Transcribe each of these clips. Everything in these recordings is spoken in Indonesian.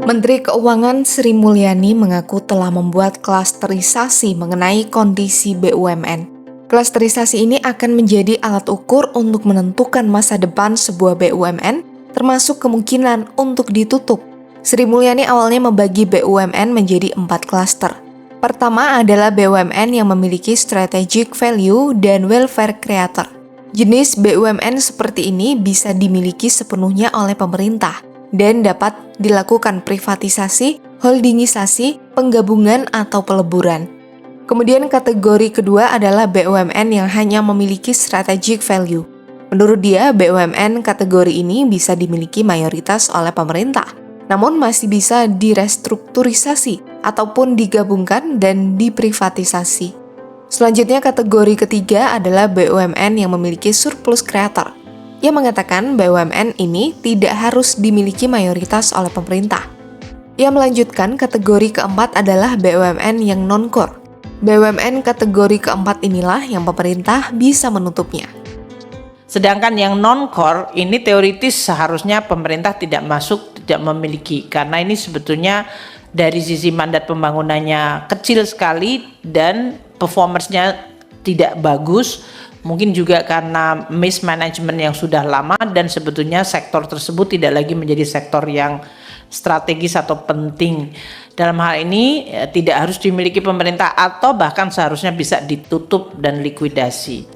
Menteri Keuangan Sri Mulyani mengaku telah membuat klasterisasi mengenai kondisi BUMN. Klasterisasi ini akan menjadi alat ukur untuk menentukan masa depan sebuah BUMN, termasuk kemungkinan untuk ditutup. Sri Mulyani awalnya membagi BUMN menjadi 4 klaster. Pertama adalah BUMN yang memiliki strategic value dan welfare creator. Jenis BUMN seperti ini bisa dimiliki sepenuhnya oleh pemerintah dan dapat dilakukan privatisasi, holdingisasi, penggabungan, atau peleburan. Kemudian kategori kedua adalah BUMN yang hanya memiliki strategic value. Menurut dia, BUMN kategori ini bisa dimiliki mayoritas oleh pemerintah, namun masih bisa direstrukturisasi ataupun digabungkan dan diprivatisasi. Selanjutnya kategori ketiga adalah BUMN yang memiliki surplus creator. Ia mengatakan BUMN ini tidak harus dimiliki mayoritas oleh pemerintah. Ia melanjutkan kategori keempat adalah BUMN yang non-core. BUMN kategori keempat inilah yang pemerintah bisa menutupnya. Sedangkan yang non-core ini teoritis seharusnya pemerintah tidak masuk, tidak memiliki. Karena ini sebetulnya dari sisi mandat pembangunannya kecil sekali dan performance-nya tidak bagus. Mungkin juga karena mismanagement yang sudah lama dan sebetulnya sektor tersebut tidak lagi menjadi sektor yang strategis atau penting. Dalam hal ini tidak harus dimiliki pemerintah atau bahkan seharusnya bisa ditutup dan likuidasi.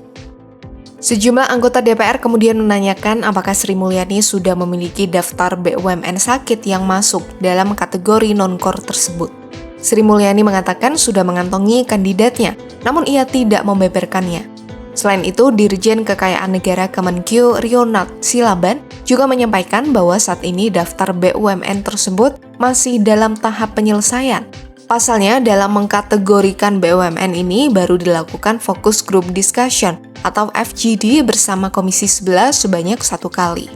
Sejumlah anggota DPR kemudian menanyakan apakah Sri Mulyani sudah memiliki daftar BUMN sakit yang masuk dalam kategori non-core tersebut. Sri Mulyani mengatakan sudah mengantongi kandidatnya, namun ia tidak membeberkannya. Selain itu, Dirjen Kekayaan Negara Kemenkyu Ronald Silaban juga menyampaikan bahwa saat ini daftar BUMN tersebut masih dalam tahap penyelesaian. Pasalnya, dalam mengkategorikan BUMN ini baru dilakukan focus group discussion atau FGD bersama Komisi 11 sebanyak 1 kali.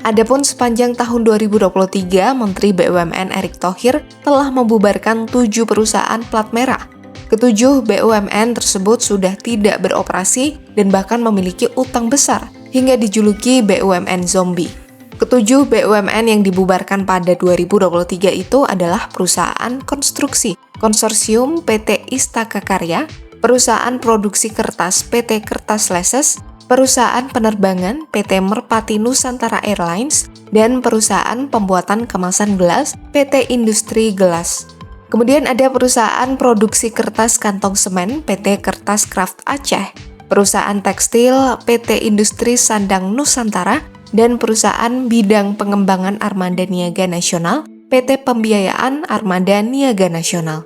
Adapun sepanjang tahun 2023, Menteri BUMN Erick Thohir telah membubarkan 7 perusahaan plat merah. Ketujuh BUMN tersebut sudah tidak beroperasi dan bahkan memiliki utang besar hingga dijuluki BUMN zombie. Ketujuh BUMN yang dibubarkan pada 2023 itu adalah perusahaan konstruksi, konsorsium PT Istaka Karya, perusahaan produksi kertas PT Kertas Leses, perusahaan penerbangan PT Merpati Nusantara Airlines, dan perusahaan pembuatan kemasan gelas PT Industri Gelas. Kemudian ada perusahaan produksi kertas kantong semen PT Kertas Kraft Aceh, perusahaan tekstil PT Industri Sandang Nusantara, dan perusahaan bidang pengembangan armada niaga nasional PT Pembiayaan Armada Niaga Nasional.